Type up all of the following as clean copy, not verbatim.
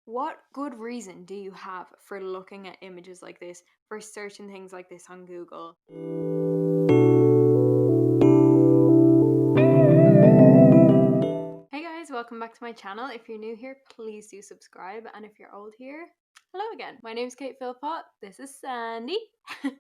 What good reason do you have for looking at images like this, for searching things like this on Google? Hey guys, welcome back to my channel. If you're new here, please do subscribe, and if you're old here, hello again. My name's Philpott, this is Sandy,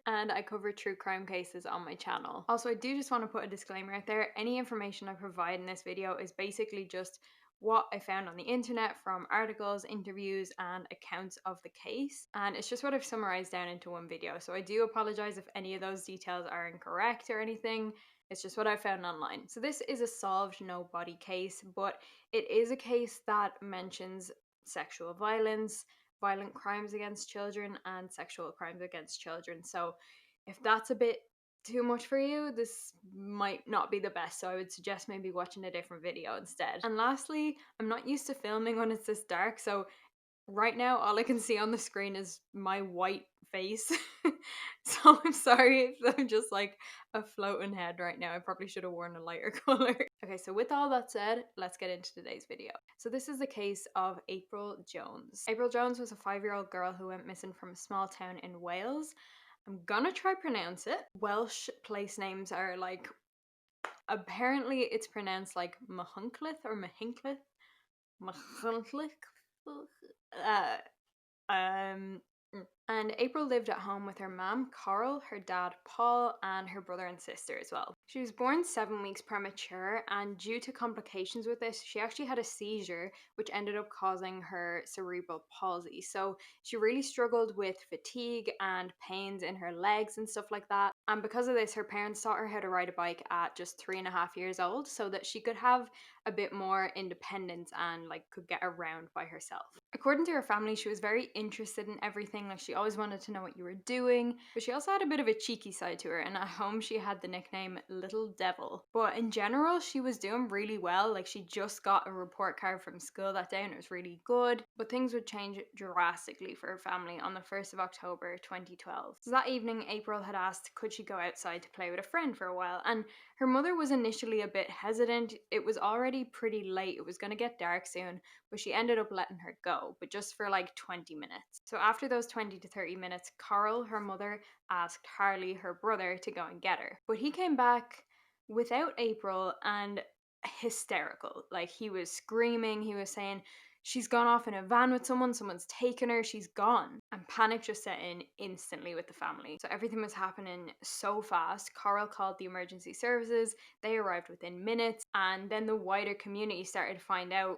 and I cover true crime cases on my channel. Also, I do just want to put a disclaimer out there. Any information I provide in this video is basically just what I found on the internet from articles, interviews, and accounts of the case. And it's just what I've summarized down into one video. So I do apologize if any of those details are incorrect or anything. It's just what I found online. So this is a solved no body case, but it is a case that mentions sexual violence, violent crimes against children, and sexual crimes against children. So if that's a bit too much for you, this might not be the best, so I would suggest maybe watching a different video instead. And lastly, I'm not used to filming when it's this dark, so right now all I can see on the screen is my white face. So I'm sorry if I'm just like a floating head right now. I probably should have worn a lighter color. Okay, so with all that said, let's get into today's video. So this is the case of April Jones. April Jones was a 5-year-old girl who went missing from a small town in Wales. I'm gonna try pronounce it. Welsh place names are like, apparently it's pronounced like Mahunclith or Mahinclith. Mahunclith? Uh, um, and April lived at home with her mum, Coral, her dad, Paul, and her brother and sister as well. She was born 7 weeks premature, and due to complications with this, she actually had a seizure, which ended up causing her cerebral palsy. So she really struggled with fatigue and pains in her legs and stuff like that. And because of this, her parents taught her how to ride a bike at just 3.5 years old so that she could have a bit more independence and like could get around by herself. According to her family, she was very interested in everything. Like, she always wanted to know what you were doing, but she also had a bit of a cheeky side to her, and at home she had the nickname Little Devil. But in general, she was doing really well. Like, she just got a report card from school that day and it was really good. But things would change drastically for her family on the 1st of October 2012. So that evening, April had asked could she go outside to play with a friend for a while, and her mother was initially a bit hesitant. It was already pretty late, it was going to get dark soon, but she ended up letting her go, but just for like 20 minutes. So after those 20 to 30 minutes, Coral, her mother, asked Harley, her brother, to go and get her. But he came back without April and hysterical. Like, he was screaming, he was saying, she's gone off in a van with someone, someone's taken her, she's gone. And panic just set in instantly with the family. So everything was happening so fast. Coral called the emergency services, they arrived within minutes, and then the wider community started to find out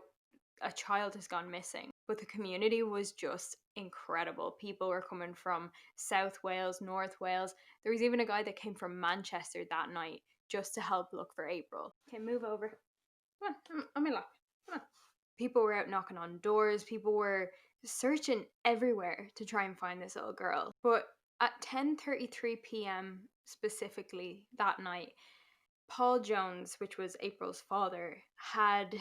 a child has gone missing. But the community was just incredible. People were coming from South Wales, North Wales. There was even a guy that came from Manchester that night just to help look for April. Okay, move over. Come on, I'm in luck. Come on. People were out knocking on doors. People were searching everywhere to try and find this little girl. But at 10:33 p.m. specifically that night, Paul Jones, which was April's father, had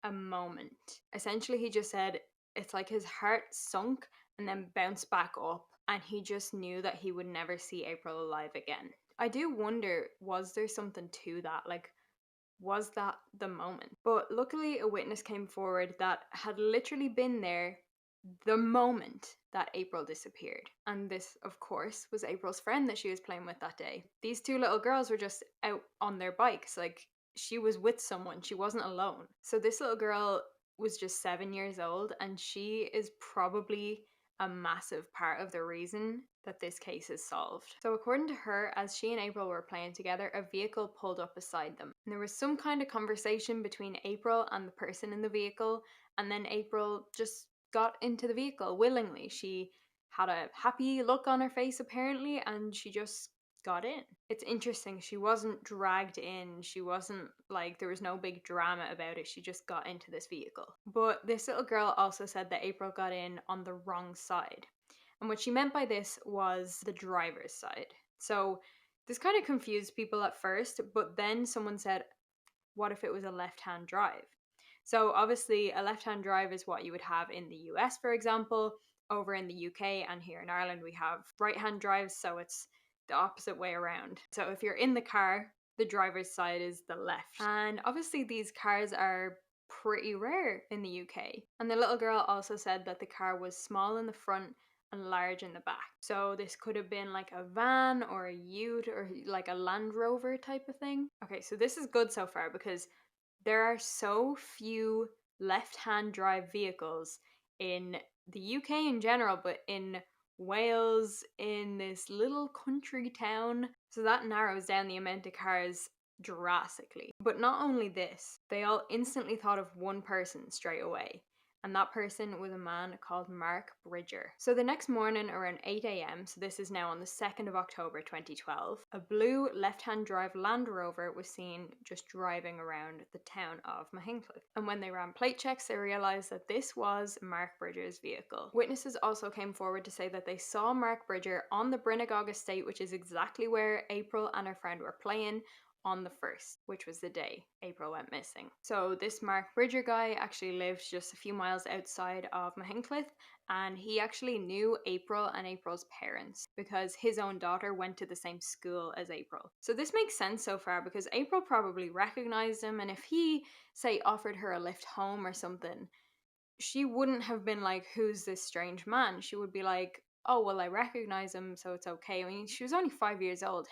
a moment. Essentially, he just said it's like his heart sunk and then bounced back up, and he just knew that he would never see April alive again. I do wonder, was there something to that? Like, was that the moment? But luckily, a witness came forward that had literally been there the moment that April disappeared. And this, of course, was April's friend that she was playing with that day. These two little girls were just out on their bikes. Like, she was with someone, she wasn't alone. So this little girl was just 7 years old, and she is probably a massive part of the reason that this case is solved. So according to her, as she and April were playing together, a vehicle pulled up beside them. And there was some kind of conversation between April and the person in the vehicle, and then April just got into the vehicle willingly. She had a happy look on her face apparently, and she just got in. It's interesting, she wasn't dragged in, she wasn't like, there was no big drama about it, she just got into this vehicle. But this little girl also said that April got in on the wrong side. And what she meant by this was the driver's side. So this kind of confused people at first, but then someone said, what if it was a left-hand drive? So obviously a left-hand drive is what you would have in the US, for example. Over in the UK and here in Ireland, we have right-hand drives, so it's the opposite way around. So if you're in the car, the driver's side is the left. And obviously these cars are pretty rare in the UK. And the little girl also said that the car was small in the front and large in the back. So this could have been like a van or a ute or like a Land Rover type of thing. Okay, so this is good so far because there are so few left-hand drive vehicles in the UK in general, but in Wales, in this little country town. So that narrows down the amount of cars drastically. But not only this, they all instantly thought of one person straight away. And that person was a man called Mark Bridger. So the next morning around 8 a.m., so this is now on the 2nd of October 2012, a blue left-hand drive Land Rover was seen just driving around the town of Mahincliffe. And when they ran plate checks, they realised that this was Mark Bridger's vehicle. Witnesses also came forward to say that they saw Mark Bridger on the Brinnagog estate, which is exactly where April and her friend were playing, on the 1st, which was the day April went missing. So this Mark Bridger guy actually lived just a few miles outside of Mahincliffe, and he actually knew April and April's parents because his own daughter went to the same school as April. So this makes sense so far because April probably recognized him, and if he, say, offered her a lift home or something, she wouldn't have been like, who's this strange man? She would be like, oh, well, I recognize him, so it's okay. I mean, she was only 5 years old.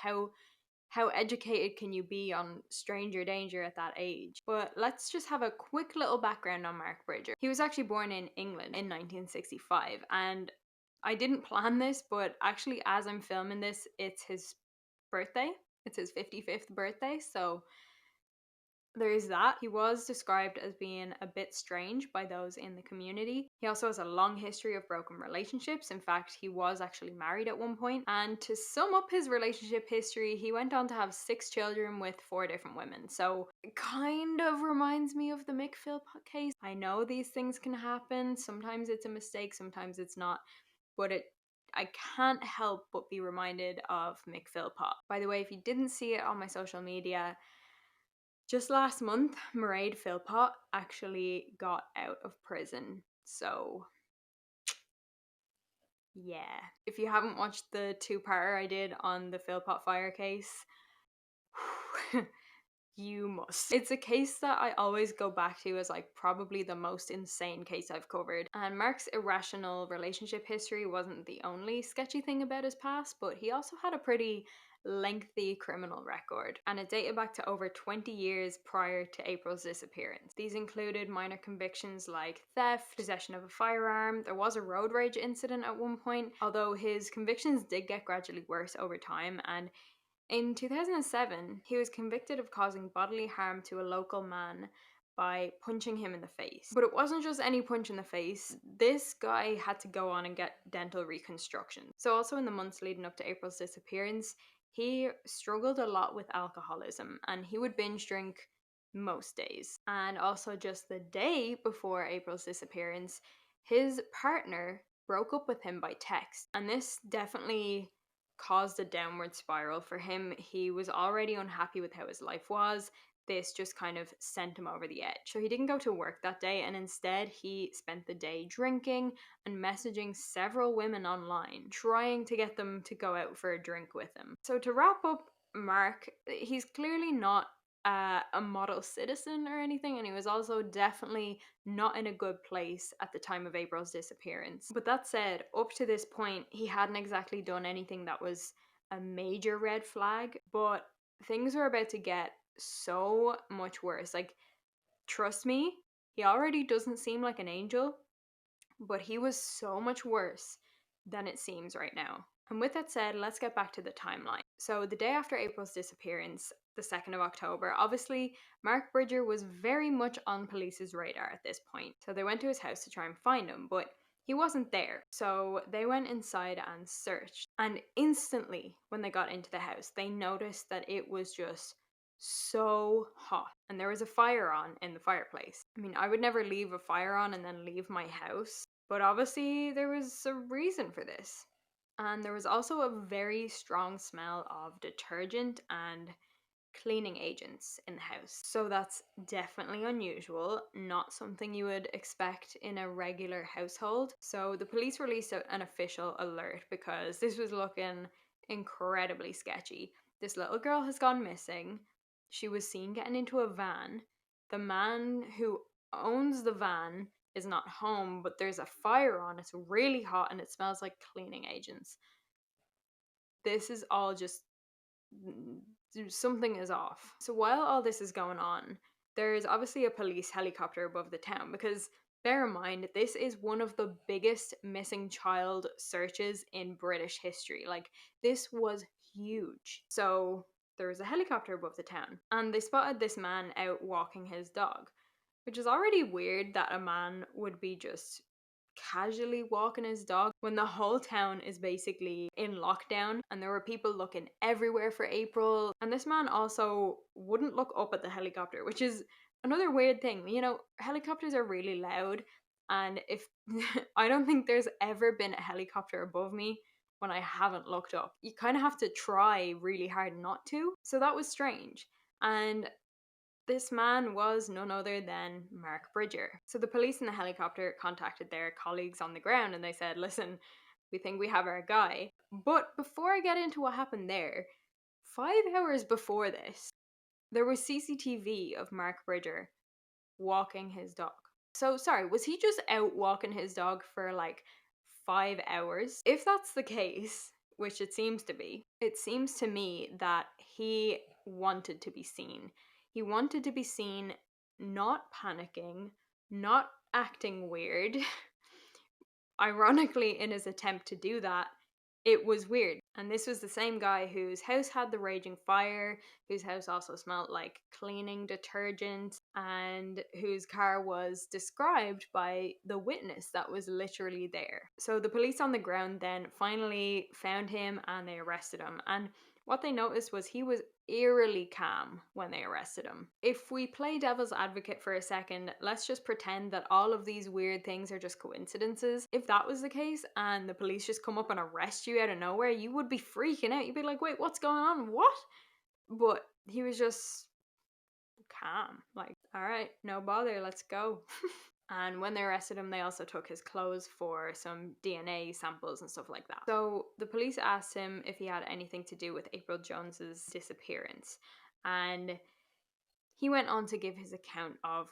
How educated can you be on stranger danger at that age? But let's just have a quick little background on Mark Bridger. He was actually born in England in 1965, and I didn't plan this, but actually as I'm filming this, it's his birthday. It's his 55th birthday, so there is that. He was described as being a bit strange by those in the community. He also has a long history of broken relationships. In fact, he was actually married at one point. And to sum up his relationship history, he went on to have 6 children with 4 different women. So it kind of reminds me of the Mick Philpott case. I know these things can happen. Sometimes it's a mistake, sometimes it's not. But I can't help but be reminded of Mick Philpott. By the way, if you didn't see it on my social media, just last month, Mairead Philpott actually got out of prison. So, yeah. If you haven't watched the 2-parter I did on the Philpott fire case, you must. It's a case that I always go back to as like probably the most insane case I've covered. And Mark's irrational relationship history wasn't the only sketchy thing about his past, but he also had a pretty lengthy criminal record, and it dated back to over 20 years prior to April's disappearance. These included minor convictions like theft, possession of a firearm. There was a road rage incident at one point, although his convictions did get gradually worse over time, and in 2007, he was convicted of causing bodily harm to a local man by punching him in the face. But it wasn't just any punch in the face. This guy had to go on and get dental reconstruction. So also in the months leading up to April's disappearance, he struggled a lot with alcoholism, and he would binge drink most days. And also just the day before April's disappearance, his partner broke up with him by text. And this definitely caused a downward spiral for him. He was already unhappy with how his life was. This just kind of sent him over the edge. So he didn't go to work that day, and instead he spent the day drinking and messaging several women online, trying to get them to go out for a drink with him. So to wrap up Mark, he's clearly not a model citizen or anything, and he was also definitely not in a good place at the time of April's disappearance. But that said, up to this point, he hadn't exactly done anything that was a major red flag, but things were about to get so much worse. Like, trust me, he already doesn't seem like an angel, but he was so much worse than it seems right now. And with that said, let's get back to the timeline. So the day after April's disappearance, the 2nd of October, obviously Mark Bridger was very much on police's radar at this point. So they went to his house to try and find him, but he wasn't there. So they went inside and searched. And instantly, when they got into the house, they noticed that it was just so hot, and there was a fire on in the fireplace. I mean, I would never leave a fire on and then leave my house, but obviously there was a reason for this. And there was also a very strong smell of detergent and cleaning agents in the house. So that's definitely unusual, not something you would expect in a regular household. So the police released an official alert because this was looking incredibly sketchy. This little girl has gone missing. She was seen getting into a van. The man who owns the van is not home, but there's a fire on. It's really hot and it smells like cleaning agents. This is all just something is off. So while all this is going on, there's obviously a police helicopter above the town because bear in mind, this is one of the biggest missing child searches in British history. Like, this was huge. So there was a helicopter above the town and they spotted this man out walking his dog, which is already weird that a man would be just casually walking his dog when the whole town is basically in lockdown and there were people looking everywhere for April. And this man also wouldn't look up at the helicopter, which is another weird thing. You know, helicopters are really loud, and if I don't think there's ever been a helicopter above me when I haven't looked up. You kind of have to try really hard not to. So that was strange. And this man was none other than Mark Bridger. So the police in the helicopter contacted their colleagues on the ground and they said, listen, we think we have our guy. But before I get into what happened there, 5 hours before this, there was CCTV of Mark Bridger walking his dog. So, sorry, was he just out walking his dog for like 5 hours? If that's the case, which it seems to be, it seems to me that he wanted to be seen. He wanted to be seen not panicking, not acting weird. Ironically, in his attempt to do that, it was weird. And this was the same guy whose house had the raging fire, whose house also smelled like cleaning detergent, and whose car was described by the witness that was literally there. So the police on the ground then finally found him and they arrested him. And what they noticed was he was eerily calm when they arrested him. If we play devil's advocate for a second, let's just pretend that all of these weird things are just coincidences. If that was the case and the police just come up and arrest you out of nowhere, you would be freaking out. You'd be like, wait, what's going on? What? But he was just calm. Like, all right, no bother, let's go. And when they arrested him, they also took his clothes for some DNA samples and stuff like that. So the police asked him if he had anything to do with April Jones's disappearance. And he went on to give his account of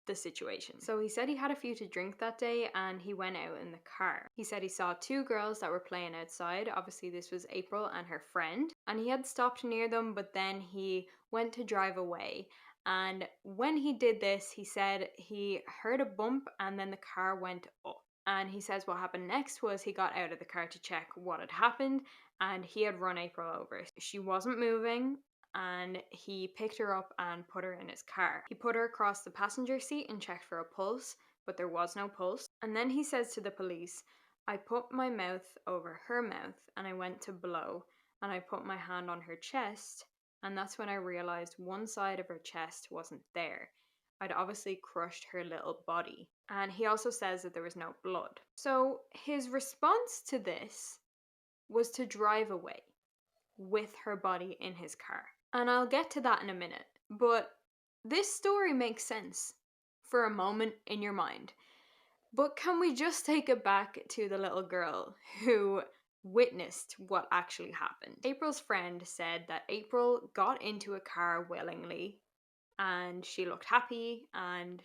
the situation. So he said he had a few to drink that day and he went out in the car. He said he saw two girls that were playing outside. Obviously this was April and her friend. And he had stopped near them, but then he went to drive away. And when he did this, he said he heard a bump and then the car went up. And he says what happened next was he got out of the car to check what had happened and he had run April over. She wasn't moving and he picked her up and put her in his car. He put her across the passenger seat and checked for a pulse, but there was no pulse. And then he says to the police, I put my mouth over her mouth and I went to blow and I put my hand on her chest. And that's when I realized one side of her chest wasn't there. I'd obviously crushed her little body. And he also says that there was no blood. So his response to this was to drive away with her body in his car. And I'll get to that in a minute. But this story makes sense for a moment in your mind. But can we just take it back to the little girl who witnessed what actually happened? April's friend said that April got into a car willingly and she looked happy and,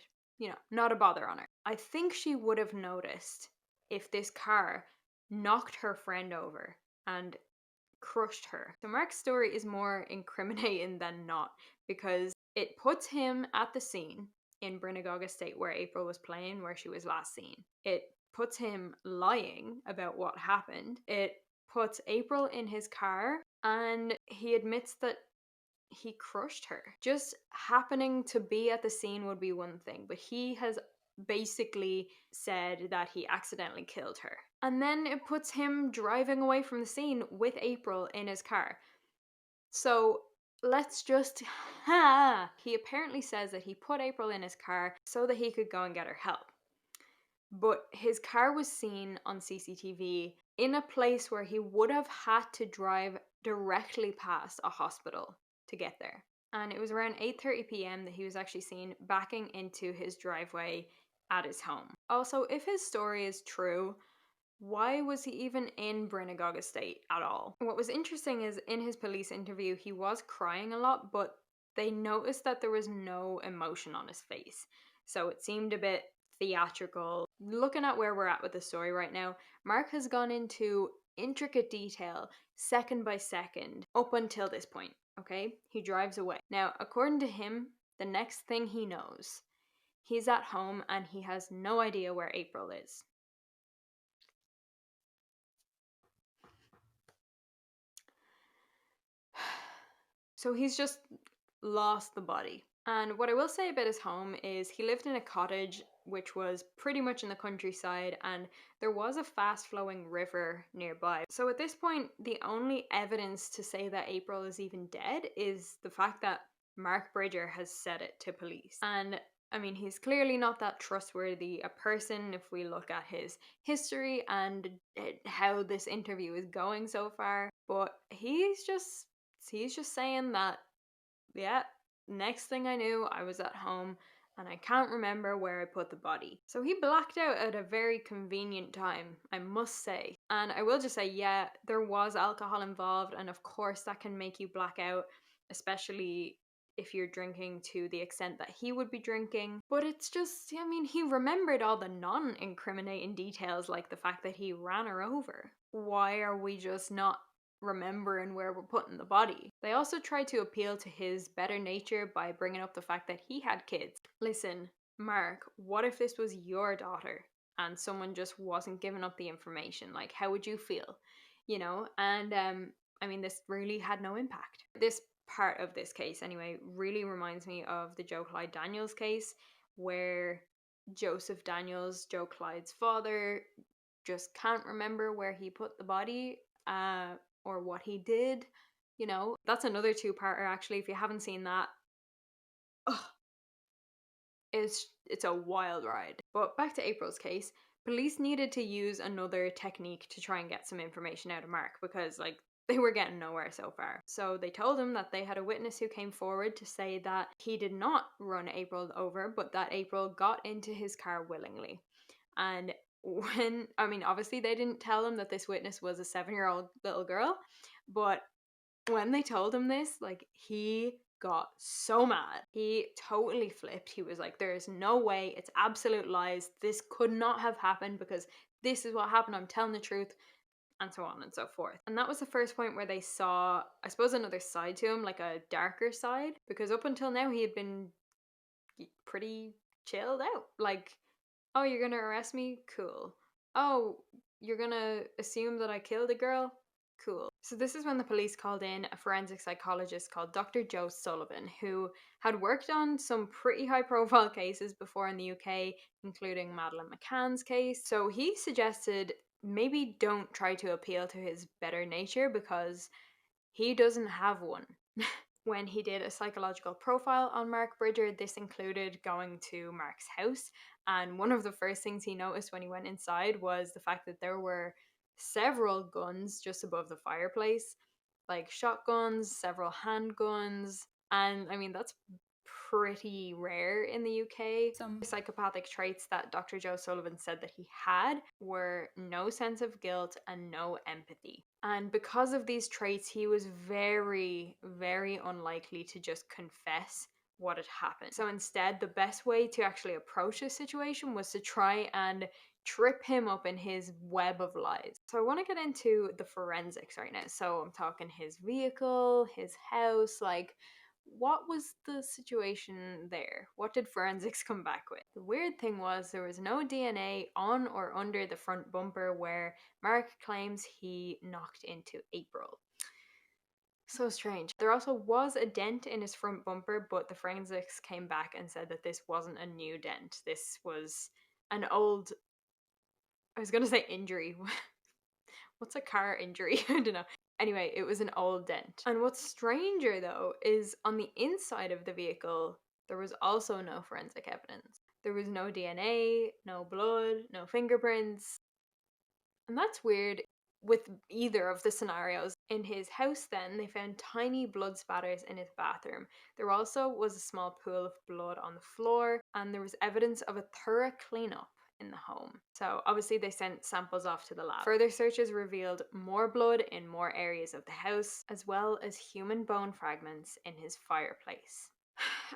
not a bother on her. I think she would have noticed if this car knocked her friend over and crushed her. So Mark's story is more incriminating than not because it puts him at the scene in Brinagoga State where April was playing, where she was last seen. It puts him lying about what happened. It puts April in his car and he admits that he crushed her. Just happening to be at the scene would be one thing, but he has basically said that he accidentally killed her. And then it puts him driving away from the scene with April in his car. So let's just he apparently says that he put April in his car so that he could go and get her help. But his car was seen on CCTV in a place where he would have had to drive directly past a hospital to get there. And it was around 8:30 p.m. that he was actually seen backing into his driveway at his home. Also, if his story is true, why was he even in Brinagoga State at all? What was interesting is in his police interview, he was crying a lot, but they noticed that there was no emotion on his face. so it seemed a bit theatrical. Looking at where we're at with the story right now, Mark has gone into intricate detail, second by second, up until this point, okay? He drives away. Now, according to him, the next thing he knows, he's at home and he has no idea where April is. So he's just lost the body. And what I will say about his home is he lived in a cottage which was pretty much in the countryside, and there was a fast flowing river nearby. So at this point, the only evidence to say that April is even dead is the fact that Mark Bridger has said it to police. And I mean, he's clearly not that trustworthy a person if we look at his history and how this interview is going so far. But he's just saying that, yeah, next thing I knew, I was at home and I can't remember where I put the body. So he blacked out at a very convenient time, I must say. And I will just say, yeah, there was alcohol involved, and of course that can make you black out, especially if you're drinking to the extent that he would be drinking. But it's just, I mean, he remembered all the non-incriminating details, like the fact that he ran her over. Why are we just not remembering where we're putting the body? They also tried to appeal to his better nature by bringing up the fact that he had kids. Listen, Mark, what if this was your daughter and someone just wasn't giving up the information? Like, how would you feel? You know? And I mean, this really had no impact. This part of this case, anyway, really reminds me of the Joe Clyde Daniels case, where Joseph Daniels, Joe Clyde's father, just can't remember where he put the body, or what he did. You know, that's another two-parter actually. If you haven't seen that, it's a wild ride. But back to April's case, police needed to use another technique to try and get some information out of Mark, because like they were getting nowhere so far. So they told him that they had a witness who came forward to say that he did not run April over, but that April got into his car willingly. And when, I mean, obviously they didn't tell him that this witness was a 7-year-old little girl, but when they told him this, like, he got so mad. He totally flipped. He was like, there is no way, it's absolute lies. This could not have happened because this is what happened. I'm telling the truth, and so on and so forth. And that was the first point where they saw, I suppose, another side to him, like a darker side, because up until now he had been pretty chilled out. Like, oh, you're gonna arrest me? Cool. Oh, you're gonna assume that I killed a girl? Cool. So this is when the police called in a forensic psychologist called Dr. Joe Sullivan, who had worked on some pretty high profile cases before in the UK, including Madeleine McCann's case. So he suggested maybe don't try to appeal to his better nature because he doesn't have one. When he did a psychological profile on Mark Bridger, this included going to Mark's house, and one of the first things he noticed when he went inside was the fact that there were several guns just above the fireplace, like shotguns, several handguns, and I mean, that's pretty rare in the UK. Some psychopathic traits that Dr. Joe Sullivan said that he had were no sense of guilt and no empathy. And because of these traits, he was very, very unlikely to just confess what had happened. So instead, the best way to actually approach this situation was to try and trip him up in his web of lies. So I want to get into the forensics right now. So I'm talking his vehicle, his house, like, what was the situation there? What did forensics come back with? The weird thing was there was no DNA on or under the front bumper where Mark claims he knocked into April. So strange. There also was a dent in his front bumper, but the forensics came back and said that this wasn't a new dent. This was an old, I was going to say injury. What's a car injury? I don't know. Anyway, it was an old dent. And what's stranger though is on the inside of the vehicle, there was also no forensic evidence. There was no DNA, no blood, no fingerprints. And that's weird with either of the scenarios. In his house then, they found tiny blood spatters in his bathroom. There also was a small pool of blood on the floor, and there was evidence of a thorough cleanup in the home. So obviously they sent samples off to the lab. Further searches revealed more blood in more areas of the house, as well as human bone fragments in his fireplace.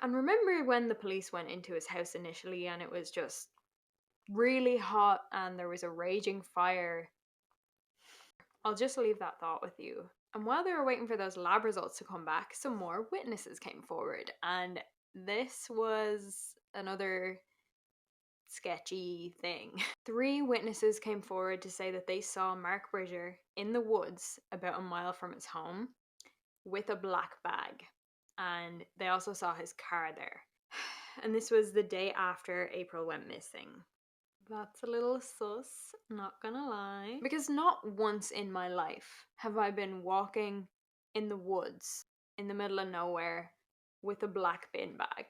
And remember when the police went into his house initially and it was just really hot and there was a raging fire? I'll just leave that thought with you. And while they were waiting for those lab results to come back, some more witnesses came forward. And this was another sketchy thing. 3 witnesses came forward to say that they saw Mark Bridger in the woods about a mile from his home with a black bag. And they also saw his car there. And this was the day after April went missing. That's a little sus, not gonna lie. Because not once in my life have I been walking in the woods in the middle of nowhere with a black bin bag.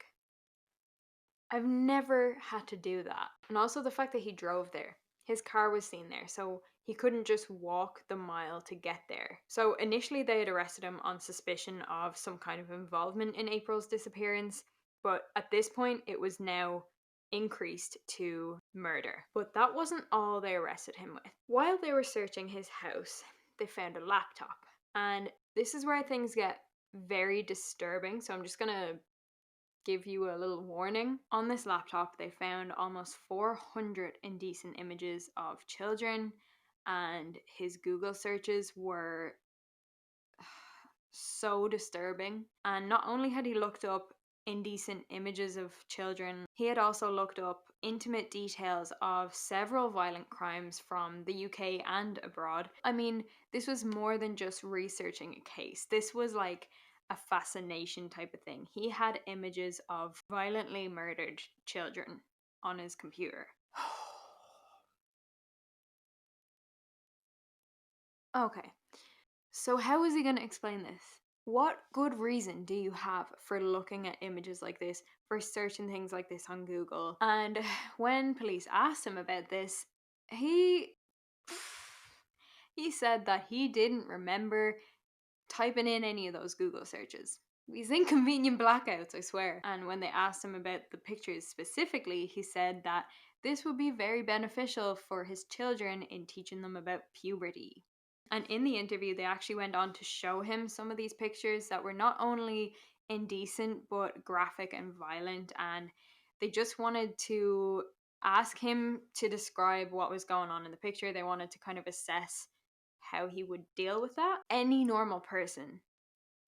I've never had to do that. And also the fact that he drove there. His car was seen there, so he couldn't just walk the mile to get there. So initially they had arrested him on suspicion of some kind of involvement in April's disappearance, but at this point it was now increased to murder. But that wasn't all they arrested him with. While they were searching his house, they found a laptop. And this is where things get very disturbing, so I'm just gonna give you a little warning. On this laptop, they found almost 400 indecent images of children, and his Google searches were so disturbing. And not only had he looked up indecent images of children, he had also looked up intimate details of several violent crimes from the UK and abroad. I mean, this was more than just researching a case. This was like a fascination type of thing. He had images of violently murdered children on his computer. Okay, so how is he going to explain this? What good reason do you have for looking at images like this, for searching things like this on Google? And when police asked him about this, he said that he didn't remember typing in any of those Google searches. These inconvenient blackouts, I swear. And when they asked him about the pictures specifically, he said that this would be very beneficial for his children in teaching them about puberty. And in the interview, they actually went on to show him some of these pictures that were not only indecent, but graphic and violent. And they just wanted to ask him to describe what was going on in the picture. They wanted to kind of assess how he would deal with that. Any normal person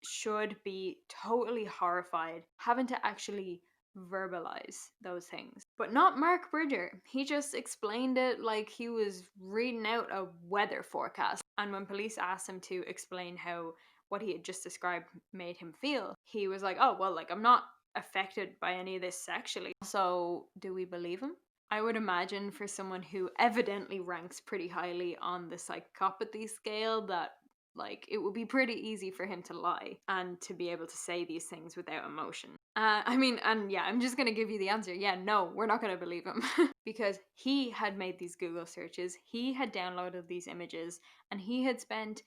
should be totally horrified having to actually verbalize those things. But not Mark Bridger. He just explained it like he was reading out a weather forecast. And when police asked him to explain how what he had just described made him feel, he was like, oh, well, like, I'm not affected by any of this sexually. So, do we believe him? I would imagine for someone who evidently ranks pretty highly on the psychopathy scale that like it would be pretty easy for him to lie and to be able to say these things without emotion. And yeah, I'm just gonna give you the answer. Yeah, no, we're not gonna believe him because he had made these Google searches, he had downloaded these images, and he had spent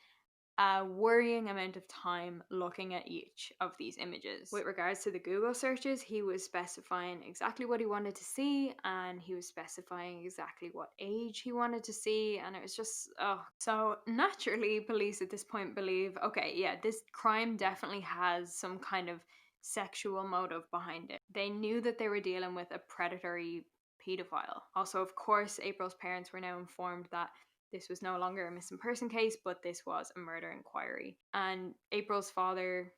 a worrying amount of time looking at each of these images. With regards to the Google searches, he was specifying exactly what he wanted to see, and he was specifying exactly what age he wanted to see, and it was just, oh. So naturally, police at this point believe, okay, yeah, this crime definitely has some kind of sexual motive behind it. They knew that they were dealing with a predatory pedophile. Also, of course, April's parents were now informed that this was no longer a missing person case, but this was a murder inquiry. And April's father,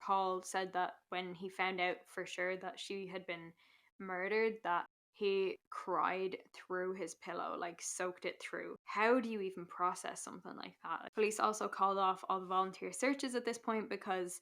Paul, said that when he found out for sure that she had been murdered, that he cried through his pillow, like soaked it through. How do you even process something like that? Police also called off all the volunteer searches at this point because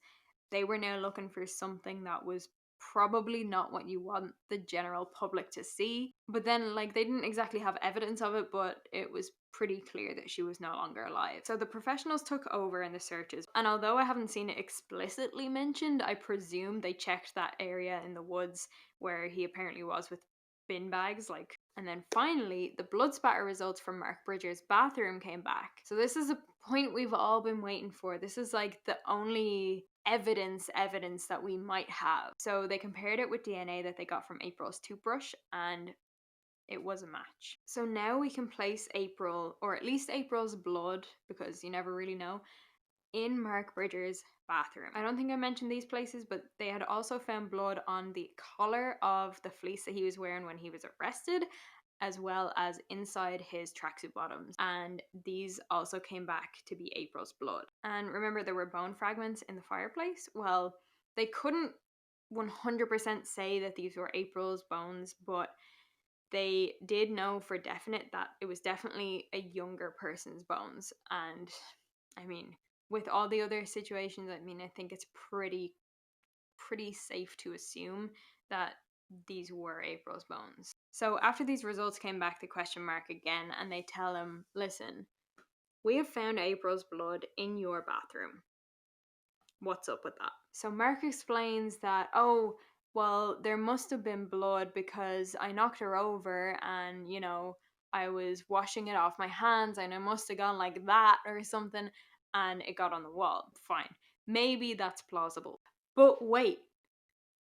they were now looking for something that was probably not what you want the general public to see. But then, like, they didn't exactly have evidence of it, but it was pretty clear that she was no longer alive. So the professionals took over in the searches, and although I haven't seen it explicitly mentioned, I presume they checked that area in the woods where he apparently was with bin bags, like. And then finally, the blood spatter results from Mark Bridger's bathroom came back. So this is a point we've all been waiting for. This is like the only evidence that we might have. So they compared it with DNA that they got from April's toothbrush, and it was a match. So now we can place April, or at least April's blood, because you never really know, in Mark Bridger's bathroom. I don't think I mentioned these places, but they had also found blood on the collar of the fleece that he was wearing when he was arrested, as well as inside his tracksuit bottoms. And these also came back to be April's blood. And remember, there were bone fragments in the fireplace? Well, they couldn't 100% say that these were April's bones, but they did know for definite that it was definitely a younger person's bones. And I mean, with all the other situations, I mean, I think it's pretty safe to assume that these were April's bones. So after these results came back, they question Mark again, and they tell him, listen, we have found April's blood in your bathroom. What's up with that? So Mark explains that, oh, well, there must have been blood because I knocked her over and, you know, I was washing it off my hands and I must have gone like that or something and it got on the wall. Fine. Maybe that's plausible. But wait,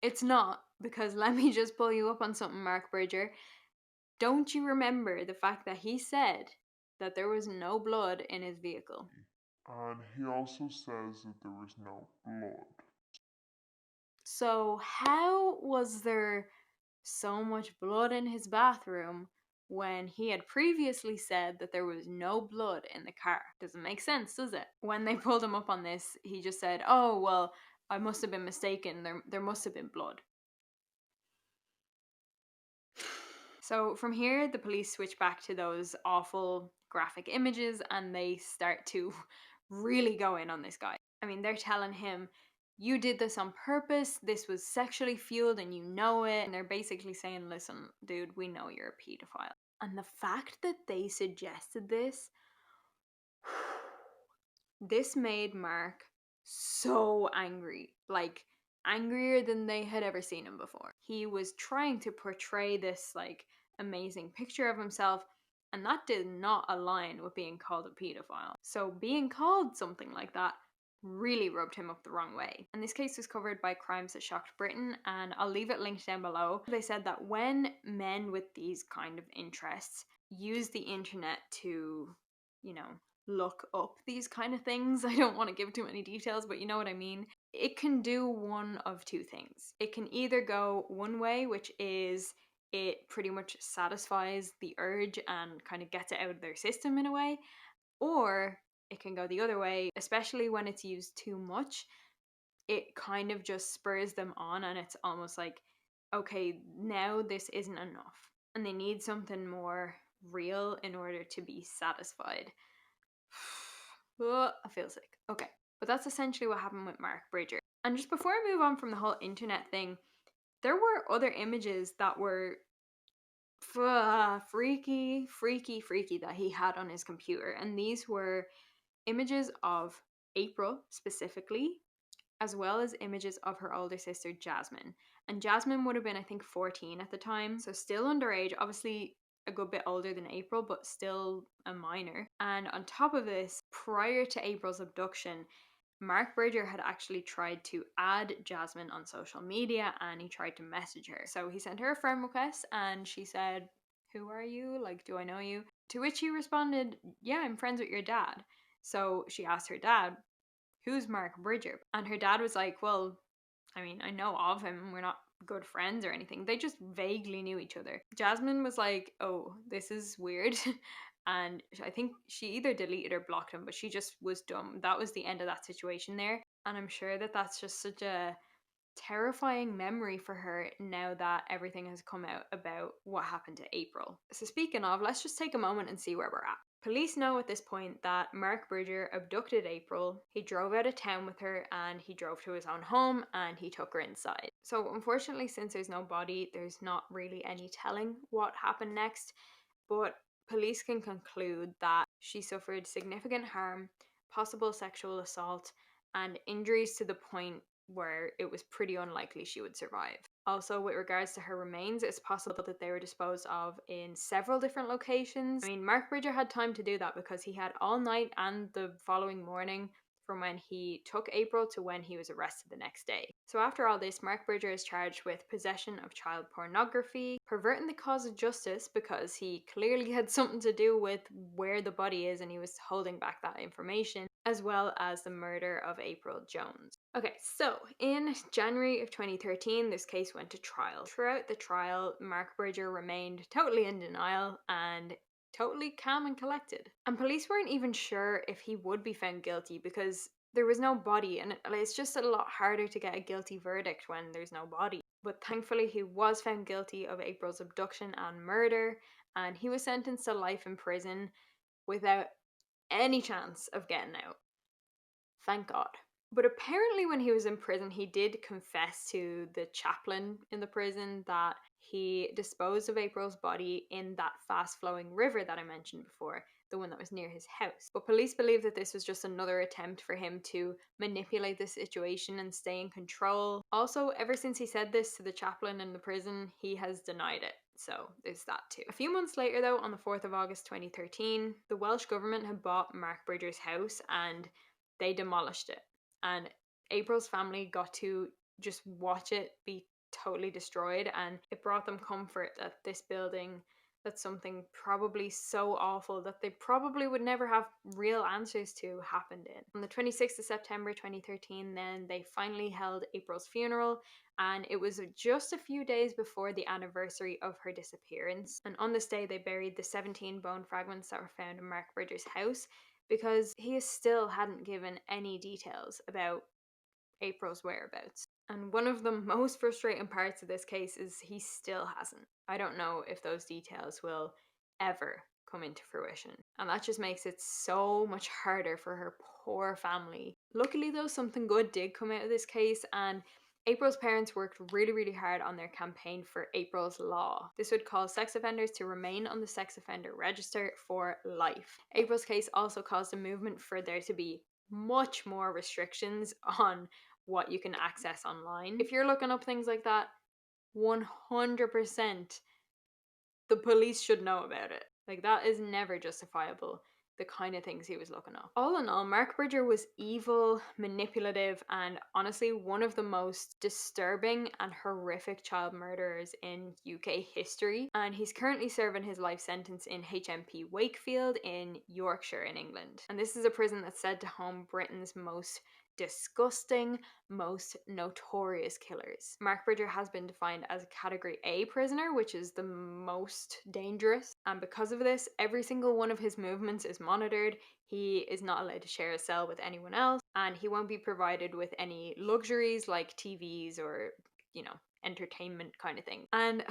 it's not, because let me just pull you up on something, Mark Bridger. Don't you remember the fact that he said that there was no blood in his vehicle? And he also says that there was no blood. So, how was there so much blood in his bathroom when he had previously said that there was no blood in the car? Doesn't make sense, does it? When they pulled him up on this, he just said, oh, well, I must have been mistaken. There must have been blood. So from here, the police switch back to those awful graphic images and they start to really go in on this guy. I mean, they're telling him, you did this on purpose, this was sexually fueled and you know it. And they're basically saying, listen, dude, we know you're a pedophile. And the fact that they suggested this, this made Mark so angry. Like, angrier than they had ever seen him before. He was trying to portray this, like, amazing picture of himself, and that did not align with being called a pedophile. So being called something like that really rubbed him up the wrong way. And this case was covered by Crimes That Shocked Britain, and I'll leave it linked down below. They said that when men with these kind of interests use the internet to, you know, look up these kind of things, I don't want to give too many details, but you know what I mean, it can do one of two things. It can either go one way, which is it pretty much satisfies the urge and kind of gets it out of their system in a way, or it can go the other way, especially when it's used too much. It kind of just spurs them on, and it's almost like, okay, now this isn't enough, and they need something more real in order to be satisfied. Oh, I feel sick. Okay, but that's essentially what happened with Mark Bridger. And just before I move on from the whole internet thing, there were other images that were freaky that he had on his computer. And these were images of April specifically, as well as images of her older sister Jasmine. And Jasmine would have been, I think, 14 at the time, so still underage, obviously a good bit older than April, but still a minor. And on top of this, prior to April's abduction, Mark Bridger had actually tried to add Jasmine on social media and he tried to message her. So he sent her a friend request and she said, who are you? Like, do I know you? To which he responded, yeah, I'm friends with your dad. So she asked her dad, who's Mark Bridger? And her dad was like, well, I mean, I know of him. We're not good friends or anything. They just vaguely knew each other. Jasmine was like, oh, this is weird. And I think she either deleted or blocked him, but she just was dumb. That was the end of that situation there. And I'm sure that that's just such a terrifying memory for her now that everything has come out about what happened to April. So speaking of, let's just take a moment and see where we're at. Police know at this point that Mark Bridger abducted April, he drove out of town with her, and he drove to his own home and he took her inside. So unfortunately, since there's no body, there's not really any telling what happened next, but police can conclude that she suffered significant harm, possible sexual assault, and injuries to the point where it was pretty unlikely she would survive. Also, with regards to her remains, it's possible that they were disposed of in several different locations. I mean, Mark Bridger had time to do that because he had all night and the following morning from when he took April to when he was arrested the next day. So after all this, Mark Bridger is charged with possession of child pornography, perverting the cause of justice because he clearly had something to do with where the body is and he was holding back that information, as well as the murder of April Jones. Okay, so in January of 2013, this case went to trial. Throughout the trial, Mark Bridger remained totally in denial and totally calm and collected. And police weren't even sure if he would be found guilty because there was no body, and it's just a lot harder to get a guilty verdict when there's no body. But thankfully, he was found guilty of April's abduction and murder, and he was sentenced to life in prison without any chance of getting out. Thank God. But apparently, when he was in prison, he did confess to the chaplain in the prison that he disposed of April's body in that fast flowing river that I mentioned before, the one that was near his house. But police believe that this was just another attempt for him to manipulate the situation and stay in control. Also, ever since he said this to the chaplain in the prison, he has denied it. So there's that too. A few months later, though, on the 4th of August 2013, the Welsh government had bought Mark Bridger's house and they demolished it. And April's family got to just watch it be totally destroyed, and it brought them comfort that this building, that something probably so awful that they probably would never have real answers to, happened in. On the 26th of September 2013, then they finally held April's funeral, and it was just a few days before the anniversary of her disappearance. And on this day, they buried the 17 bone fragments that were found in Mark Bridger's house, because he still hadn't given any details about April's whereabouts. And one of the most frustrating parts of this case is he still hasn't. I don't know if those details will ever come into fruition. And that just makes it so much harder for her poor family. Luckily though, something good did come out of this case, and April's parents worked really hard on their campaign for April's Law. This would cause sex offenders to remain on the sex offender register for life. April's case also caused a movement for there to be much more restrictions on what you can access online. If you're looking up things like that, 100% the police should know about it. Like, that is never justifiable, the kind of things he was looking up. All in all, Mark Bridger was evil, manipulative, and honestly one of the most disturbing and horrific child murderers in UK history. And he's currently serving his life sentence in HMP Wakefield in Yorkshire in England. And this is a prison that's said to home Britain's most disgusting, most notorious killers. Mark Bridger has been defined as a Category A prisoner, which is the most dangerous, and because of this, every single one of his movements is monitored. He is not allowed to share a cell with anyone else, and he won't be provided with any luxuries like TVs or, entertainment kind of thing. And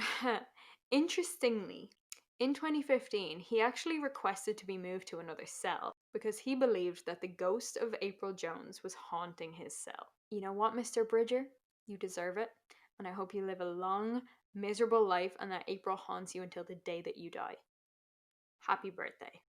interestingly, in 2015, he actually requested to be moved to another cell because he believed that the ghost of April Jones was haunting his cell. You know what, Mr. Bridger? You deserve it, and I hope you live a long, miserable life and that April haunts you until the day that you die. Happy birthday.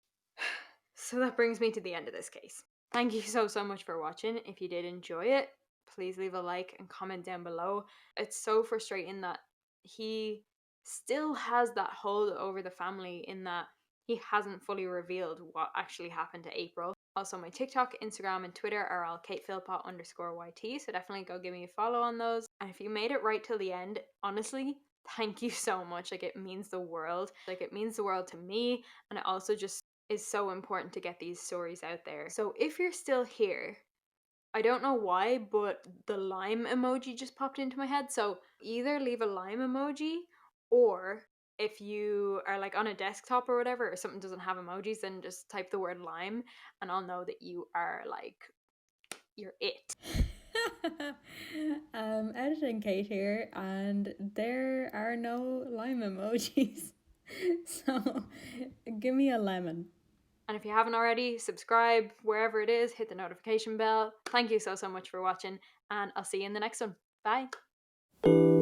So that brings me to the end of this case. Thank you so much for watching. If you did enjoy it, please leave a like and comment down below. It's so frustrating that he still has that hold over the family in that he hasn't fully revealed what actually happened to April. Also, my TikTok, Instagram, and Twitter are all KatePhilpott_YT, so definitely go give me a follow on those. And if you made it right till the end, honestly, thank you so much. Like, it means the world. Like, it means the world to me, and it also just is so important to get these stories out there. So if you're still here, I don't know why, but the lime emoji just popped into my head. So either leave a lime emoji, or if you are like on a desktop or whatever, or something doesn't have emojis, then just type the word lime and I'll know that you are like, you're it. Editing Kate here, and there are no lime emojis. So give me a lemon. And if you haven't already, subscribe wherever it is, hit the notification bell. Thank you so much for watching, and I'll see you in the next one. Bye.